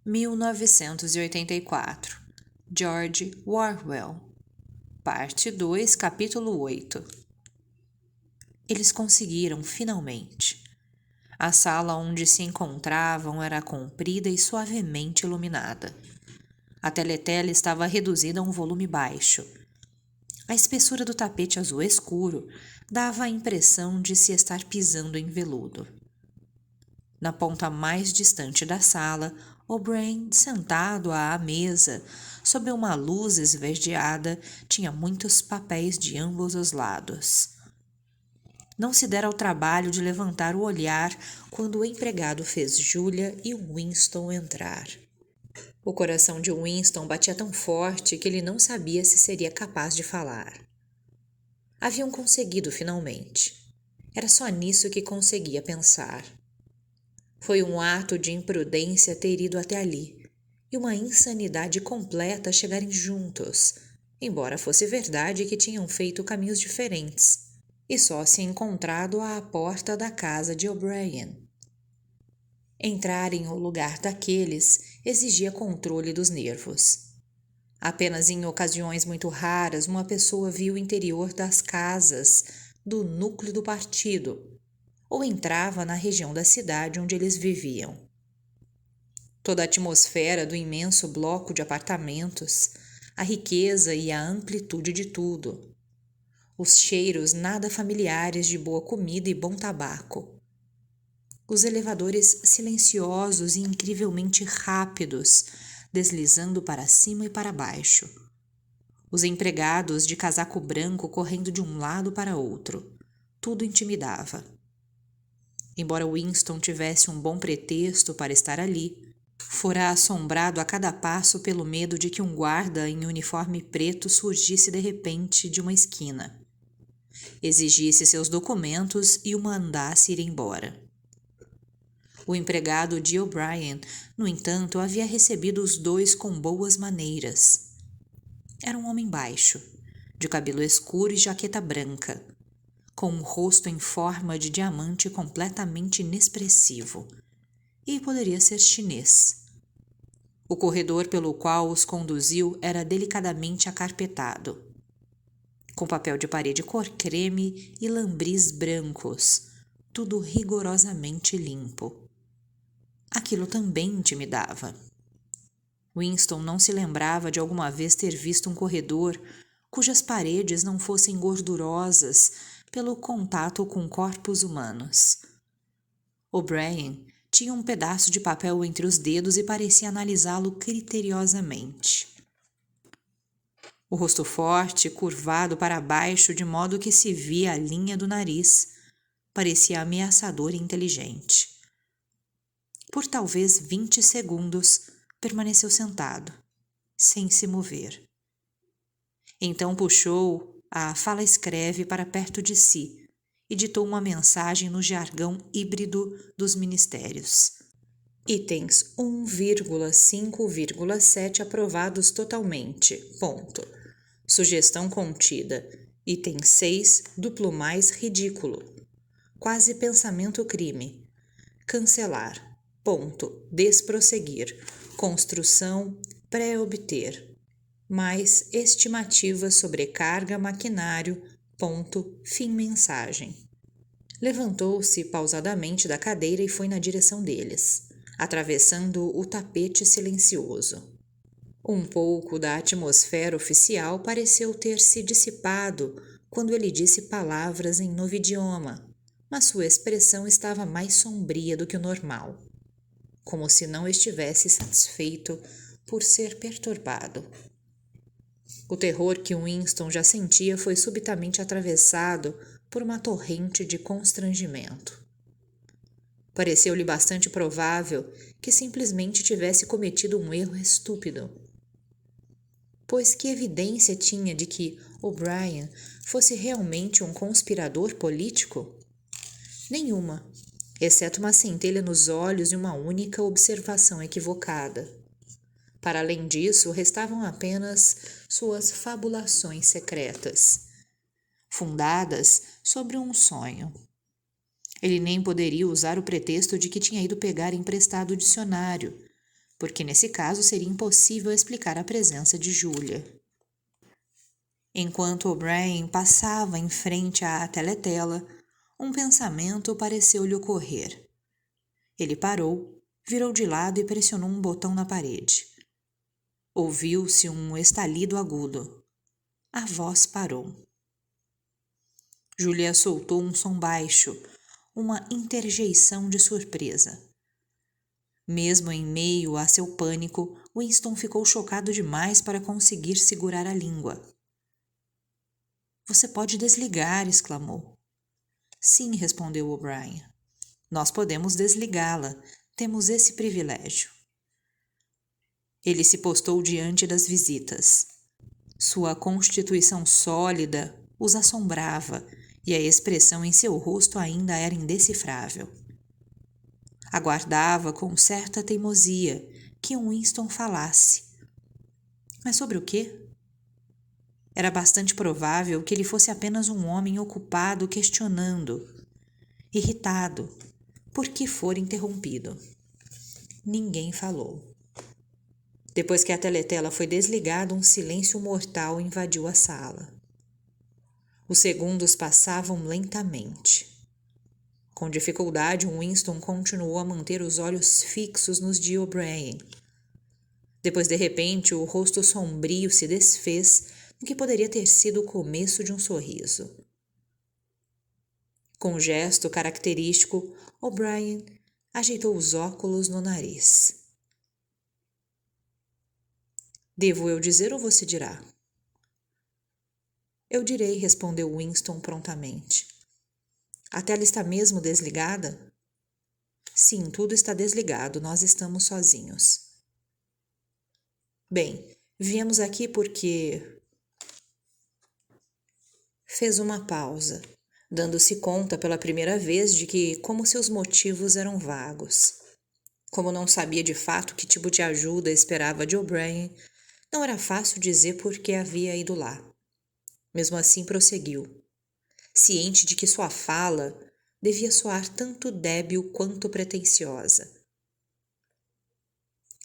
1984, George Orwell. Parte 2, capítulo 8. Eles conseguiram, finalmente. A sala onde se encontravam era comprida e suavemente iluminada. A teletela estava reduzida a um volume baixo. A espessura do tapete azul escuro dava a impressão de se estar pisando em veludo. Na ponta mais distante da sala, O'Brien, sentado à mesa, sob uma luz esverdeada, tinha muitos papéis de ambos os lados. Não se dera ao trabalho de levantar o olhar quando o empregado fez Julia e Winston entrar. O coração de Winston batia tão forte que ele não sabia se seria capaz de falar. Haviam conseguido finalmente. Era só nisso que conseguia pensar. Foi um ato de imprudência ter ido até ali, e uma insanidade completa chegarem juntos, embora fosse verdade que tinham feito caminhos diferentes, e só se encontrado à porta da casa de O'Brien. Entrar em um lugar daqueles exigia controle dos nervos. Apenas em ocasiões muito raras uma pessoa via o interior das casas do núcleo do partido, ou entrava na região da cidade onde eles viviam. Toda a atmosfera do imenso bloco de apartamentos, a riqueza e a amplitude de tudo, os cheiros nada familiares de boa comida e bom tabaco, os elevadores silenciosos e incrivelmente rápidos, deslizando para cima e para baixo, os empregados de casaco branco correndo de um lado para outro, tudo intimidava. Embora Winston tivesse um bom pretexto para estar ali, fora assombrado a cada passo pelo medo de que um guarda em uniforme preto surgisse de repente de uma esquina, exigisse seus documentos e o mandasse ir embora. O empregado de O'Brien, no entanto, havia recebido os dois com boas maneiras. Era um homem baixo, de cabelo escuro e jaqueta branca, com um rosto em forma de diamante completamente inexpressivo, e poderia ser chinês. O corredor pelo qual os conduziu era delicadamente acarpetado, com papel de parede cor creme e lambris brancos, tudo rigorosamente limpo. Aquilo também intimidava. Winston não se lembrava de alguma vez ter visto um corredor cujas paredes não fossem gordurosas pelo contato com corpos humanos. O'Brien tinha um pedaço de papel entre os dedos e parecia analisá-lo criteriosamente. O rosto forte, curvado para baixo de modo que se via a linha do nariz, parecia ameaçador e inteligente. Por talvez 20 segundos, permaneceu sentado, sem se mover. Então puxou a fala-escreve para perto de si e ditou uma mensagem no jargão híbrido dos ministérios. Itens 1,5,7 aprovados totalmente. Ponto. Sugestão contida. Item 6, duplo mais ridículo. Quase pensamento crime. Cancelar. Ponto. Desprosseguir. Construção. Pré-obter. Mais estimativa sobrecarga maquinário. Ponto. Fim mensagem. Levantou-se pausadamente da cadeira e foi na direção deles, atravessando o tapete silencioso. Um pouco da atmosfera oficial pareceu ter se dissipado quando ele disse palavras em novo idioma, mas sua expressão estava mais sombria do que o normal, como se não estivesse satisfeito por ser perturbado. O terror que Winston já sentia foi subitamente atravessado por uma torrente de constrangimento. Pareceu-lhe bastante provável que simplesmente tivesse cometido um erro estúpido. Pois que evidência tinha de que O'Brien fosse realmente um conspirador político? Nenhuma, exceto uma centelha nos olhos e uma única observação equivocada. Para além disso, restavam apenas suas fabulações secretas, fundadas sobre um sonho. Ele nem poderia usar o pretexto de que tinha ido pegar emprestado o dicionário, porque nesse caso seria impossível explicar a presença de Julia. Enquanto O'Brien passava em frente à teletela, um pensamento pareceu-lhe ocorrer. Ele parou, virou de lado e pressionou um botão na parede. Ouviu-se um estalido agudo. A voz parou. Julia soltou um som baixo, uma interjeição de surpresa. Mesmo em meio a seu pânico, Winston ficou chocado demais para conseguir segurar a língua. Você pode desligar, exclamou. Sim, respondeu O'Brien. Nós podemos desligá-la. Temos esse privilégio. Ele se postou diante das visitas. Sua constituição sólida os assombrava e a expressão em seu rosto ainda era indecifrável. Aguardava com certa teimosia que Winston falasse. Mas sobre o quê? Era bastante provável que ele fosse apenas um homem ocupado questionando, irritado, por que fora interrompido. Ninguém falou. Depois que a teletela foi desligada, um silêncio mortal invadiu a sala. Os segundos passavam lentamente. Com dificuldade, Winston continuou a manter os olhos fixos nos de O'Brien. Depois, de repente, o rosto sombrio se desfez no que poderia ter sido o começo de um sorriso. Com um gesto característico, O'Brien ajeitou os óculos no nariz. Devo eu dizer ou você dirá? Eu direi, respondeu Winston prontamente. A tela está mesmo desligada? Sim, tudo está desligado, nós estamos sozinhos. Bem, viemos aqui porque... Fez uma pausa, dando-se conta pela primeira vez de que como seus motivos eram vagos. Como não sabia de fato que tipo de ajuda esperava de O'Brien, não era fácil dizer por que havia ido lá. Mesmo assim prosseguiu, ciente de que sua fala devia soar tanto débil quanto pretensiosa.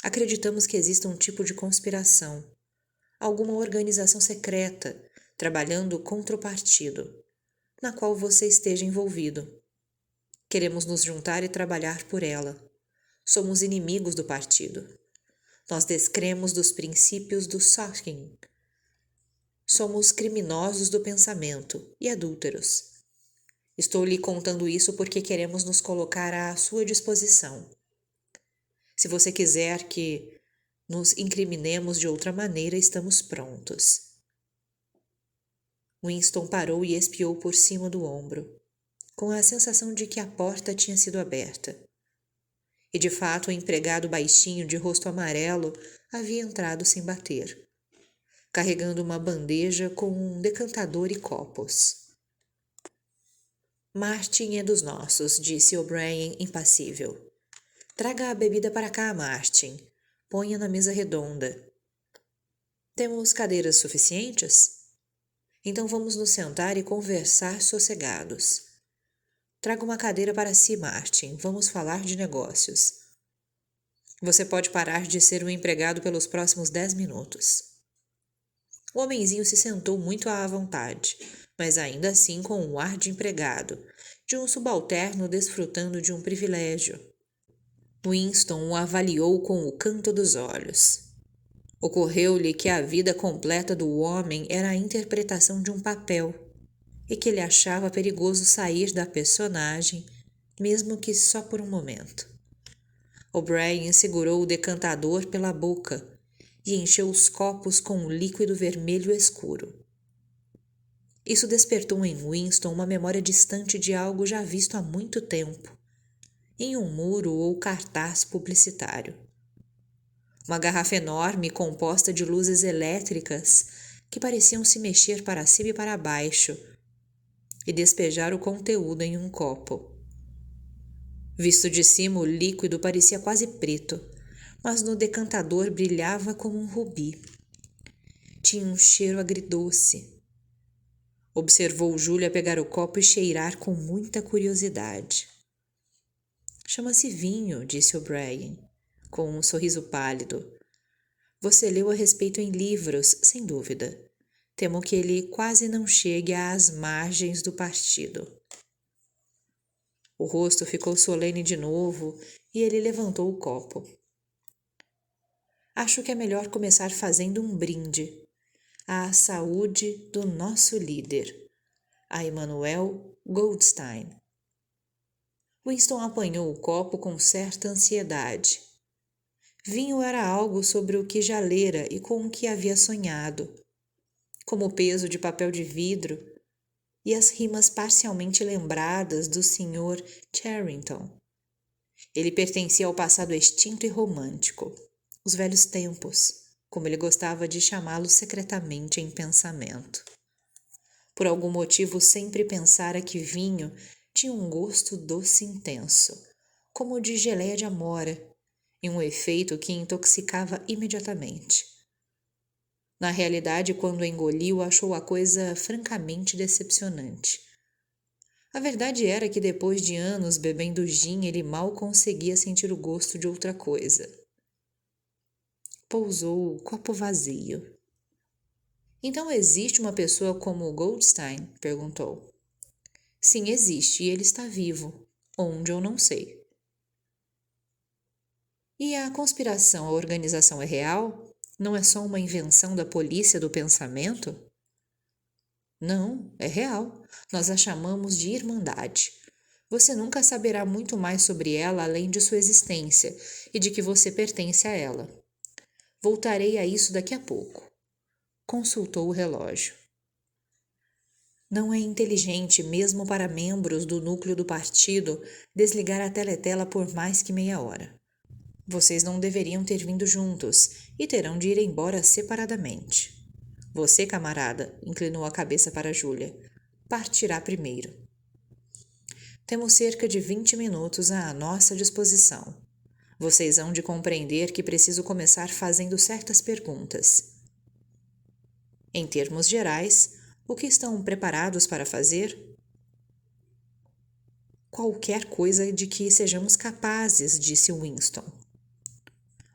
Acreditamos que exista um tipo de conspiração, alguma organização secreta trabalhando contra o partido, na qual você esteja envolvido. Queremos nos juntar e trabalhar por ela. Somos inimigos do partido. Nós descremos dos princípios do Sorkin. Somos criminosos do pensamento e adúlteros. Estou lhe contando isso porque queremos nos colocar à sua disposição. Se você quiser que nos incriminemos de outra maneira, estamos prontos. Winston parou e espiou por cima do ombro, com a sensação de que a porta tinha sido aberta. E de fato o empregado baixinho de rosto amarelo havia entrado sem bater, carregando uma bandeja com um decantador e copos. Martin é dos nossos, disse O'Brien impassível. Traga a bebida para cá, Martin. Ponha na mesa redonda. Temos cadeiras suficientes? Então vamos nos sentar e conversar sossegados. Traga uma cadeira para si, Martin. Vamos falar de negócios. Você pode parar de ser um empregado pelos próximos 10 minutos. O homenzinho se sentou muito à vontade, mas ainda assim com um ar de empregado, de um subalterno desfrutando de um privilégio. Winston o avaliou com o canto dos olhos. Ocorreu-lhe que a vida completa do homem era a interpretação de um papel, e que ele achava perigoso sair da personagem, mesmo que só por um momento. O'Brien segurou o decantador pela boca e encheu os copos com um líquido vermelho escuro. Isso despertou em Winston uma memória distante de algo já visto há muito tempo, em um muro ou cartaz publicitário. Uma garrafa enorme composta de luzes elétricas que pareciam se mexer para cima e para baixo e despejar o conteúdo em um copo. Visto de cima, o líquido parecia quase preto, mas no decantador brilhava como um rubi. Tinha um cheiro agridoce. Observou Julia pegar o copo e cheirar com muita curiosidade. Chama-se vinho, disse O'Brien, com um sorriso pálido. Você leu a respeito em livros, sem dúvida. Temo que ele quase não chegue às margens do partido. O rosto ficou solene de novo e ele levantou o copo. Acho que é melhor começar fazendo um brinde à saúde do nosso líder, a Emanuel Goldstein. Winston apanhou o copo com certa ansiedade. Vinho era algo sobre o que já lera e com o que havia sonhado, como o peso de papel de vidro e as rimas parcialmente lembradas do Sr. Charrington. Ele pertencia ao passado extinto e romântico, os velhos tempos, como ele gostava de chamá-los secretamente em pensamento. Por algum motivo sempre pensara que vinho tinha um gosto doce intenso, como o de geleia de amora, e um efeito que intoxicava imediatamente. Na realidade, quando engoliu, achou a coisa francamente decepcionante. A verdade era que depois de anos bebendo gin, ele mal conseguia sentir o gosto de outra coisa. Pousou o copo vazio. Então existe uma pessoa como Goldstein? Perguntou. Sim, existe, e ele está vivo. Onde eu não sei. E a conspiração, a organização é real? Não é só uma invenção da polícia do pensamento? Não, é real. Nós a chamamos de Irmandade. Você nunca saberá muito mais sobre ela além de sua existência e de que você pertence a ela. Voltarei a isso daqui a pouco. Consultou o relógio. Não é inteligente, mesmo para membros do núcleo do partido, desligar a teletela por mais que meia hora. Vocês não deveriam ter vindo juntos e terão de ir embora separadamente. Você, camarada, inclinou a cabeça para Júlia, partirá primeiro. Temos cerca de 20 minutos à nossa disposição. Vocês hão de compreender que preciso começar fazendo certas perguntas. Em termos gerais, o que estão preparados para fazer? Qualquer coisa de que sejamos capazes, disse Winston.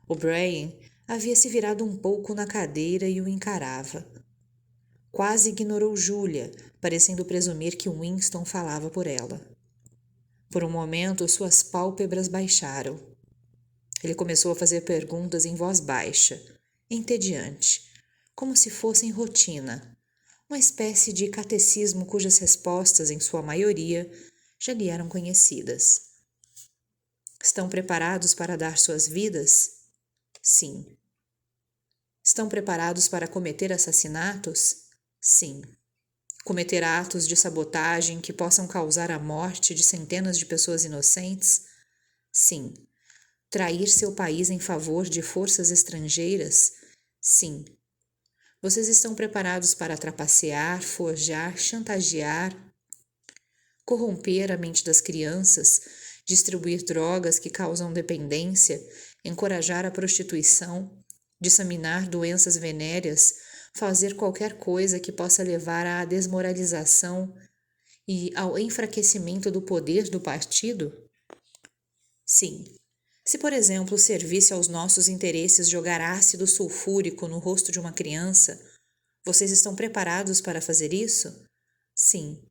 O'Brien havia se virado um pouco na cadeira e o encarava. Quase ignorou Júlia, parecendo presumir que Winston falava por ela. Por um momento, suas pálpebras baixaram. Ele começou a fazer perguntas em voz baixa, entediante, como se fossem rotina, uma espécie de catecismo cujas respostas, em sua maioria, já lhe eram conhecidas. Estão preparados para dar suas vidas? Sim. Estão preparados para cometer assassinatos? Sim. Cometer atos de sabotagem que possam causar a morte de centenas de pessoas inocentes? Sim. Trair seu país em favor de forças estrangeiras? Sim. Vocês estão preparados para trapacear, forjar, chantagear, corromper a mente das crianças, distribuir drogas que causam dependência, encorajar a prostituição, disseminar doenças venéreas, fazer qualquer coisa que possa levar à desmoralização e ao enfraquecimento do poder do partido? Sim. Se, por exemplo, servisse aos nossos interesses jogar ácido sulfúrico no rosto de uma criança, vocês estão preparados para fazer isso? Sim.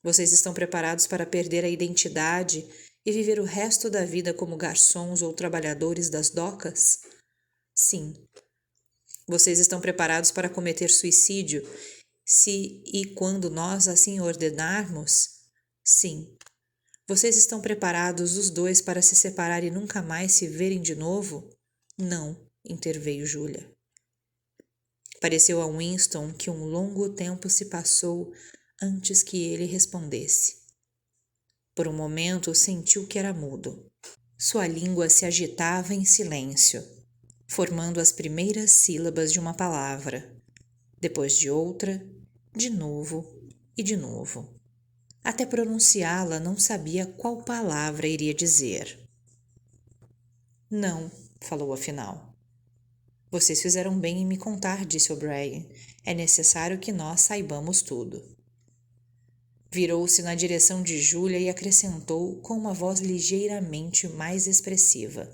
Vocês estão preparados para perder a identidade e viver o resto da vida como garçons ou trabalhadores das docas? Sim. Vocês estão preparados para cometer suicídio se e quando nós assim ordenarmos? Sim. Vocês estão preparados os dois para se separar e nunca mais se verem de novo? Não, interveio Júlia. Pareceu a Winston que um longo tempo se passou antes que ele respondesse. Por um momento sentiu que era mudo. Sua língua se agitava em silêncio, formando as primeiras sílabas de uma palavra, depois de outra, de novo e de novo. Até pronunciá-la não sabia qual palavra iria dizer. Não, falou afinal. Vocês fizeram bem em me contar, disse O'Brien. É necessário que nós saibamos tudo. Virou-se na direção de Júlia e acrescentou com uma voz ligeiramente mais expressiva.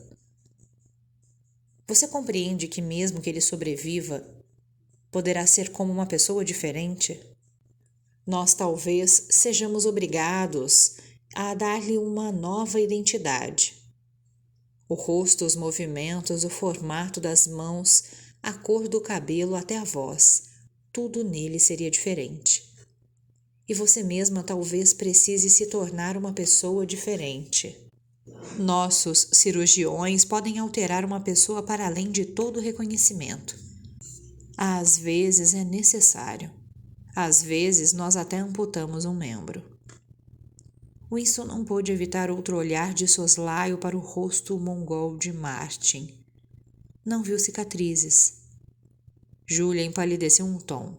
Você compreende que mesmo que ele sobreviva, poderá ser como uma pessoa diferente? Nós talvez sejamos obrigados a dar-lhe uma nova identidade. O rosto, os movimentos, o formato das mãos, a cor do cabelo até a voz, tudo nele seria diferente. E você mesma talvez precise se tornar uma pessoa diferente. Nossos cirurgiões podem alterar uma pessoa para além de todo reconhecimento. Às vezes é necessário. Às vezes nós até amputamos um membro. Winston não pôde evitar outro olhar de soslaio para o rosto mongol de Martin. Não viu cicatrizes. Julia empalideceu um tom,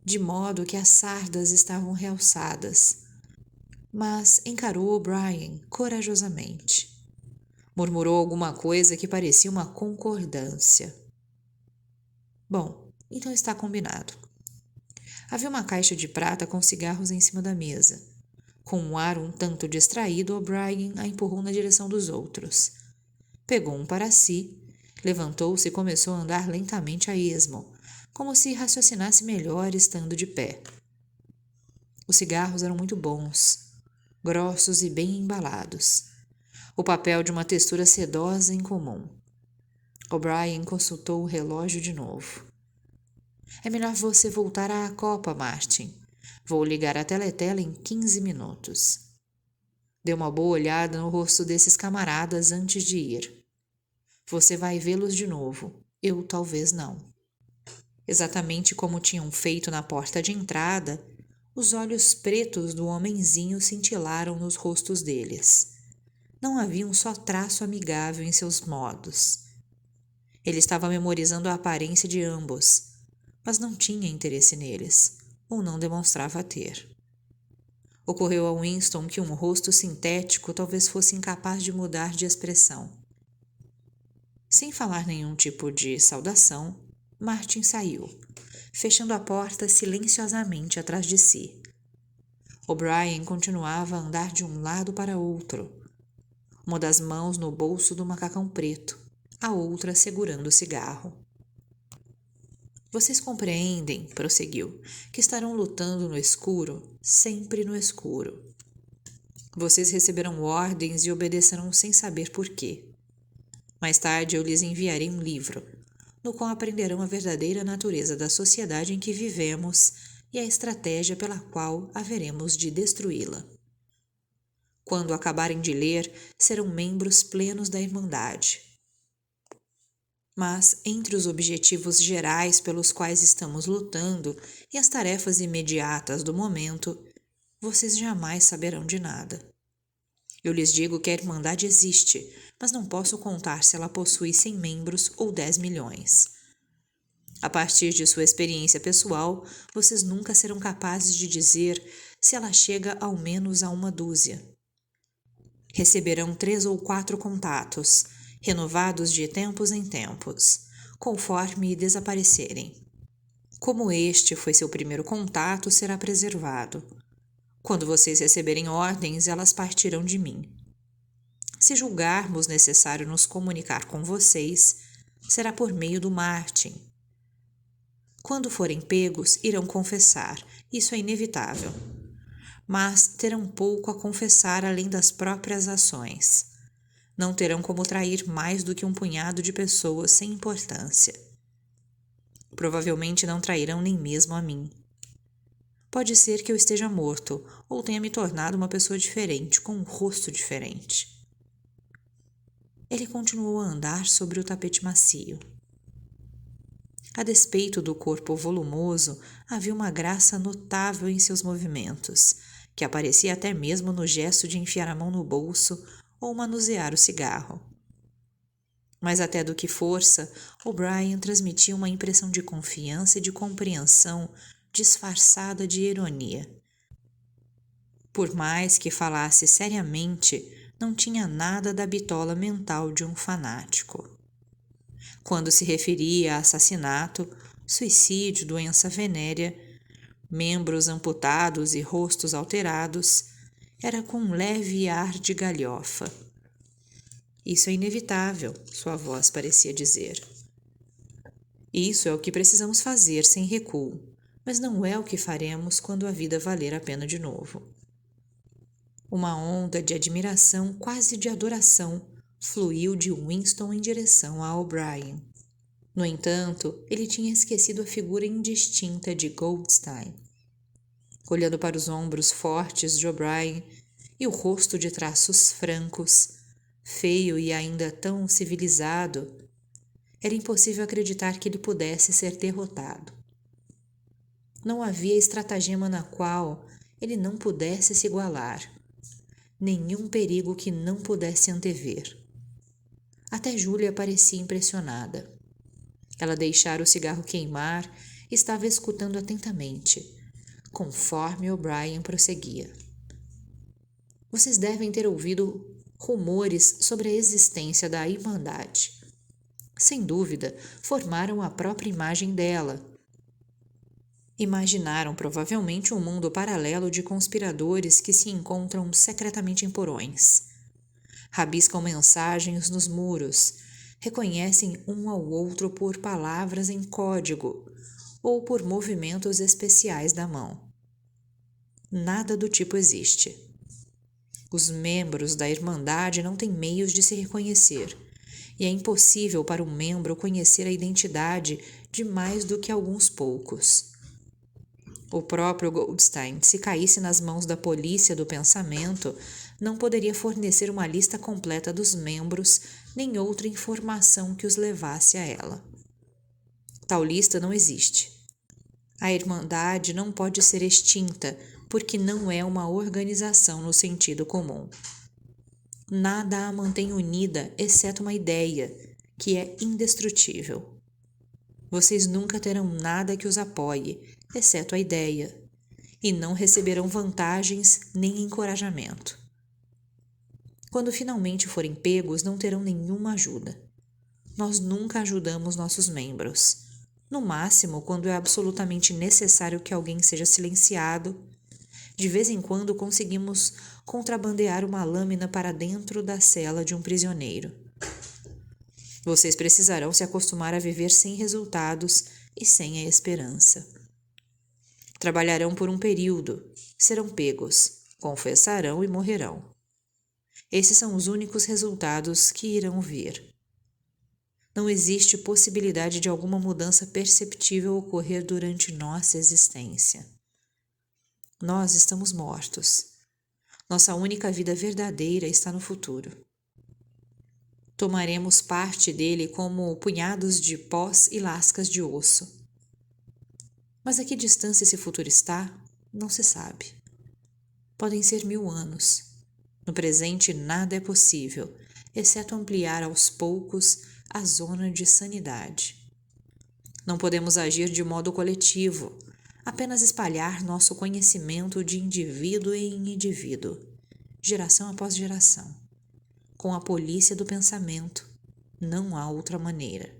de modo que as sardas estavam realçadas, mas encarou O'Brien corajosamente. Murmurou alguma coisa que parecia uma concordância. Bom, então está combinado. Havia uma caixa de prata com cigarros em cima da mesa. Com um ar um tanto distraído, O'Brien a empurrou na direção dos outros. Pegou um para si, levantou-se e começou a andar lentamente a esmo, como se raciocinasse melhor estando de pé. Os cigarros eram muito bons, grossos e bem embalados. O papel de uma textura sedosa e incomum. O'Brien consultou o relógio de novo. É melhor você voltar à copa, Martin. Vou ligar a teletela em 15 minutos. Dê uma boa olhada no rosto desses camaradas antes de ir. Você vai vê-los de novo. Eu talvez não. Exatamente como tinham feito na porta de entrada, os olhos pretos do homenzinho cintilaram nos rostos deles. Não havia um só traço amigável em seus modos. Ele estava memorizando a aparência de ambos, mas não tinha interesse neles, ou não demonstrava ter. Ocorreu a Winston que um rosto sintético talvez fosse incapaz de mudar de expressão. Sem falar nenhum tipo de saudação, Martin saiu, fechando a porta silenciosamente atrás de si. O'Brien continuava a andar de um lado para outro, uma das mãos no bolso do macacão preto, a outra segurando o cigarro. Vocês compreendem, prosseguiu, que estarão lutando no escuro, sempre no escuro. Vocês receberão ordens e obedecerão sem saber por quê. Mais tarde eu lhes enviarei um livro, no qual aprenderão a verdadeira natureza da sociedade em que vivemos e a estratégia pela qual haveremos de destruí-la. Quando acabarem de ler, serão membros plenos da Irmandade. Mas, entre os objetivos gerais pelos quais estamos lutando e as tarefas imediatas do momento, vocês jamais saberão de nada. Eu lhes digo que a Irmandade existe, mas não posso contar se ela possui 100 membros ou 10 milhões. A partir de sua experiência pessoal, vocês nunca serão capazes de dizer se ela chega ao menos a 1 dúzia. Receberão 3 ou 4 contatos, renovados de tempos em tempos, conforme desaparecerem. Como este foi seu primeiro contato, será preservado. Quando vocês receberem ordens, elas partirão de mim. Se julgarmos necessário nos comunicar com vocês, será por meio do Martin. Quando forem pegos, irão confessar, isso é inevitável. Mas terão pouco a confessar além das próprias ações. Não terão como trair mais do que um punhado de pessoas sem importância. Provavelmente não trairão nem mesmo a mim. Pode ser que eu esteja morto ou tenha me tornado uma pessoa diferente, com um rosto diferente. Ele continuou a andar sobre o tapete macio. A despeito do corpo volumoso, havia uma graça notável em seus movimentos, que aparecia até mesmo no gesto de enfiar a mão no bolso ou manusear o cigarro. Mas até do que força, O'Brien transmitia uma impressão de confiança e de compreensão disfarçada de ironia. Por mais que falasse seriamente, não tinha nada da bitola mental de um fanático. Quando se referia a assassinato, suicídio, doença venérea, membros amputados e rostos alterados, era com um leve ar de galhofa. Isso é inevitável, sua voz parecia dizer. Isso é o que precisamos fazer sem recuo, mas não é o que faremos quando a vida valer a pena de novo. Uma onda de admiração, quase de adoração, fluiu de Winston em direção a O'Brien. No entanto, ele tinha esquecido a figura indistinta de Goldstein. Olhando para os ombros fortes de O'Brien e o rosto de traços francos, feio e ainda tão civilizado, era impossível acreditar que ele pudesse ser derrotado. Não havia estratagema na qual ele não pudesse se igualar, nenhum perigo que não pudesse antever. Até Júlia parecia impressionada. Ela deixara o cigarro queimar e estava escutando atentamente, conforme O'Brien prosseguia. Vocês devem ter ouvido rumores sobre a existência da Irmandade. Sem dúvida, formaram a própria imagem dela. Imaginaram provavelmente um mundo paralelo de conspiradores que se encontram secretamente em porões. Rabiscam mensagens nos muros, reconhecem um ao outro por palavras em código ou por movimentos especiais da mão. Nada do tipo existe. Os membros da Irmandade não têm meios de se reconhecer, e é impossível para um membro conhecer a identidade de mais do que alguns poucos. O próprio Goldstein, se caísse nas mãos da polícia do pensamento, não poderia fornecer uma lista completa dos membros nem outra informação que os levasse a ela. Tal lista não existe. A Irmandade não pode ser extinta porque não é uma organização no sentido comum. Nada a mantém unida exceto uma ideia, que é indestrutível. Vocês nunca terão nada que os apoie, exceto a ideia, e não receberão vantagens nem encorajamento. Quando finalmente forem pegos, não terão nenhuma ajuda. Nós nunca ajudamos nossos membros. No máximo, quando é absolutamente necessário que alguém seja silenciado, de vez em quando conseguimos contrabandear uma lâmina para dentro da cela de um prisioneiro. Vocês precisarão se acostumar a viver sem resultados e sem a esperança. Trabalharão por um período, serão pegos, confessarão e morrerão. Esses são os únicos resultados que irão vir. Não existe possibilidade de alguma mudança perceptível ocorrer durante nossa existência. Nós estamos mortos. Nossa única vida verdadeira está no futuro. Tomaremos parte dele como punhados de pós e lascas de osso. Mas a que distância esse futuro está, não se sabe. Podem ser 1000 anos. No presente nada é possível, exceto ampliar aos poucos a zona de sanidade. Não podemos agir de modo coletivo, apenas espalhar nosso conhecimento de indivíduo em indivíduo, geração após geração. Com a polícia do pensamento, não há outra maneira.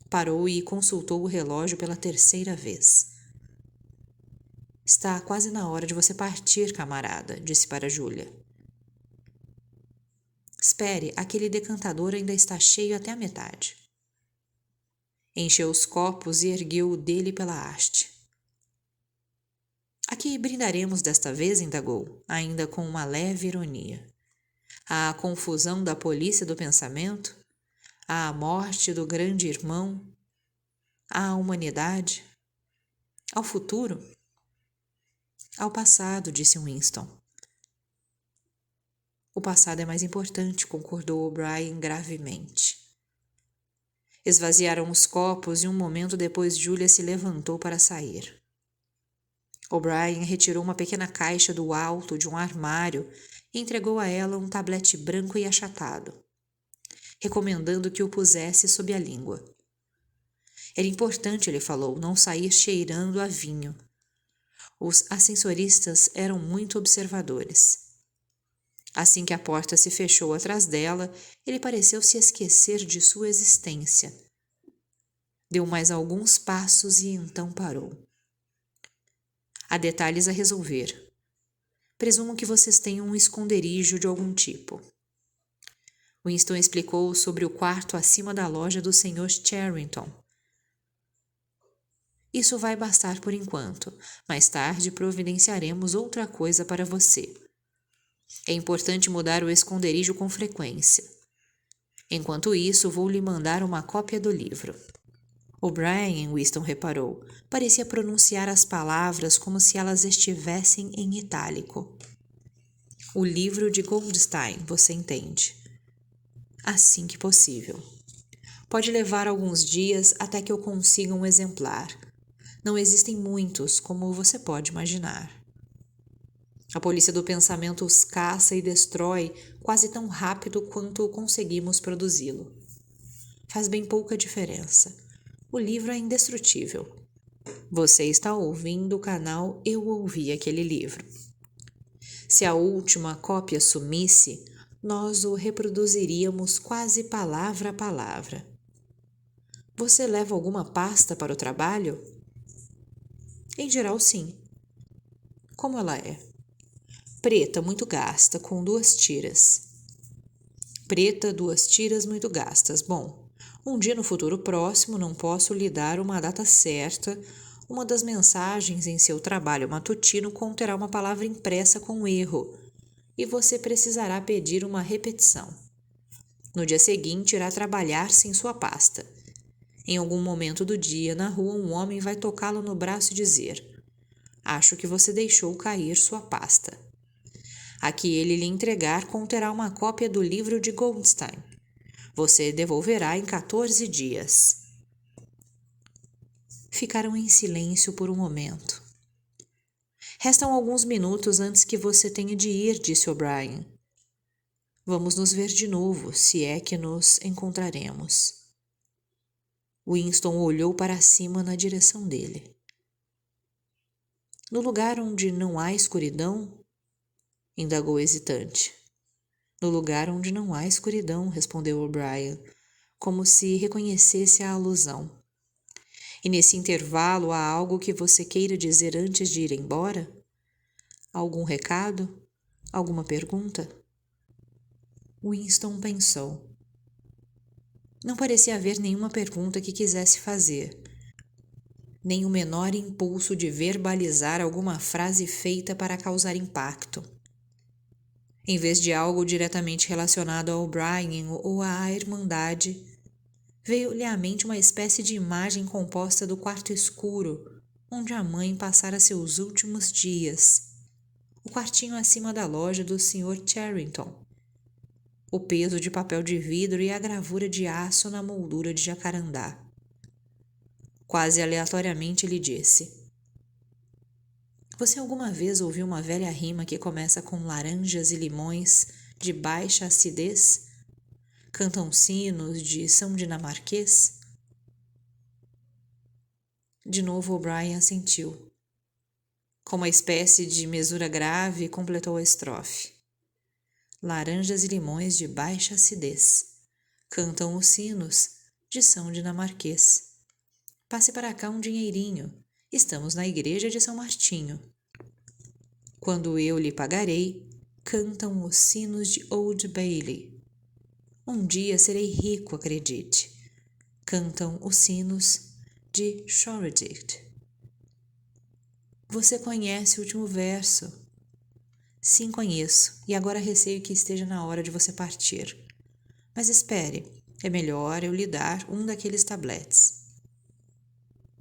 Parou e consultou o relógio pela 3ª vez. Está quase na hora de você partir, camarada, disse para Júlia. Espere, aquele decantador ainda está cheio até a metade. Encheu os copos e ergueu o dele pela haste. A que brindaremos desta vez? Indagou, ainda com uma leve ironia. À confusão da polícia do pensamento? À morte do grande irmão? À humanidade? Ao futuro? Ao passado, disse Winston. O passado é mais importante, concordou O'Brien gravemente. Esvaziaram os copos e um momento depois Júlia se levantou para sair. O'Brien retirou uma pequena caixa do alto de um armário e entregou a ela um tablete branco e achatado, recomendando que o pusesse sob a língua. Era importante, ele falou, não sair cheirando a vinho. Os ascensoristas eram muito observadores. Assim que a porta se fechou atrás dela, ele pareceu se esquecer de sua existência. Deu mais alguns passos e então parou. Há detalhes a resolver. Presumo que vocês tenham um esconderijo de algum tipo. Winston explicou sobre o quarto acima da loja do Sr. Charrington. Isso vai bastar por enquanto. Mais tarde providenciaremos outra coisa para você. É importante mudar o esconderijo com frequência. Enquanto isso, vou lhe mandar uma cópia do livro. O'Brien, Winston reparou, parecia pronunciar as palavras como se elas estivessem em itálico. O livro de Goldstein, você entende. Assim que possível. Pode levar alguns dias até que eu consiga um exemplar. Não existem muitos, como você pode imaginar. A polícia do pensamento os caça e destrói quase tão rápido quanto conseguimos produzi-lo. Faz bem pouca diferença. O livro é indestrutível. Você está ouvindo o canal Eu Ouvi Aquele Livro. Se a última cópia sumisse, nós o reproduziríamos quase palavra a palavra. Você leva alguma pasta para o trabalho? Em geral, sim. Como ela é? Preta, muito gasta, com 2 tiras. Preta, 2 tiras muito gastas. Bom, um dia no futuro próximo não posso lhe dar uma data certa. Uma das mensagens em seu trabalho matutino conterá uma palavra impressa com erro, e você precisará pedir uma repetição. No dia seguinte, irá trabalhar sem sua pasta. Em algum momento do dia, na rua, um homem vai tocá-lo no braço e dizer: acho que você deixou cair sua pasta. A que ele lhe entregar conterá uma cópia do livro de Goldstein. Você devolverá em 14 dias. Ficaram em silêncio por um momento. Restam alguns minutos antes que você tenha de ir, disse O'Brien. Vamos nos ver de novo, se é que nos encontraremos. Winston olhou para cima na direção dele. No lugar onde não há escuridão? Indagou hesitante. No lugar onde não há escuridão, respondeu O'Brien, como se reconhecesse a alusão. E nesse intervalo há algo que você queira dizer antes de ir embora? Algum recado? Alguma pergunta? Winston pensou. Não parecia haver nenhuma pergunta que quisesse fazer, nem o menor impulso de verbalizar alguma frase feita para causar impacto. Em vez de algo diretamente relacionado a O'Brien ou à Irmandade, veio-lhe à mente uma espécie de imagem composta do quarto escuro, onde a mãe passara seus últimos dias, o quartinho acima da loja do Sr. Charrington, o peso de papel de vidro e a gravura de aço na moldura de jacarandá. Quase aleatoriamente ele disse: você alguma vez ouviu uma velha rima que começa com laranjas e limões de baixa acidez? Cantam sinos de São Dinamarquês? De novo O'Brien assentiu. Com uma espécie de mesura grave, completou a estrofe. Laranjas e limões de baixa acidez. Cantam os sinos de São Dinamarquês. Passe para cá um dinheirinho. Estamos na igreja de São Martinho. Quando eu lhe pagarei, cantam os sinos de Old Bailey. Um dia serei rico, acredite. Cantam os sinos de Shoreditch. Você conhece o último verso? Sim, conheço, e agora receio que esteja na hora de você partir. Mas espere, é melhor eu lhe dar um daqueles tabletes.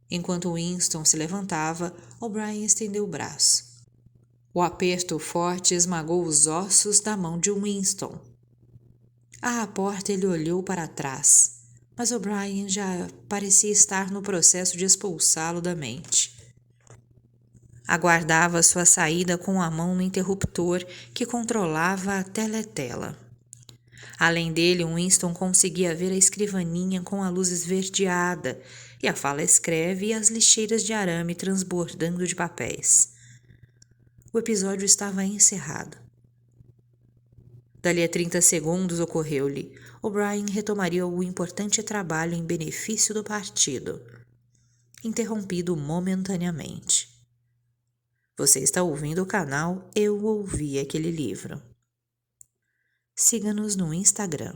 Enquanto Winston se levantava, O'Brien estendeu o braço. O aperto forte esmagou os ossos da mão de Winston. À porta ele olhou para trás, mas O'Brien já parecia estar no processo de expulsá-lo da mente. Aguardava sua saída com a mão no interruptor que controlava a teletela. Além dele, Winston conseguia ver a escrivaninha com a luz esverdeada e a fala escreve e as lixeiras de arame transbordando de papéis. O episódio estava encerrado. Dali a 30 segundos ocorreu-lhe. O'Brien retomaria o importante trabalho em benefício do partido, interrompido momentaneamente. Você está ouvindo o canal Eu Ouvi Aquele Livro. Siga-nos no Instagram.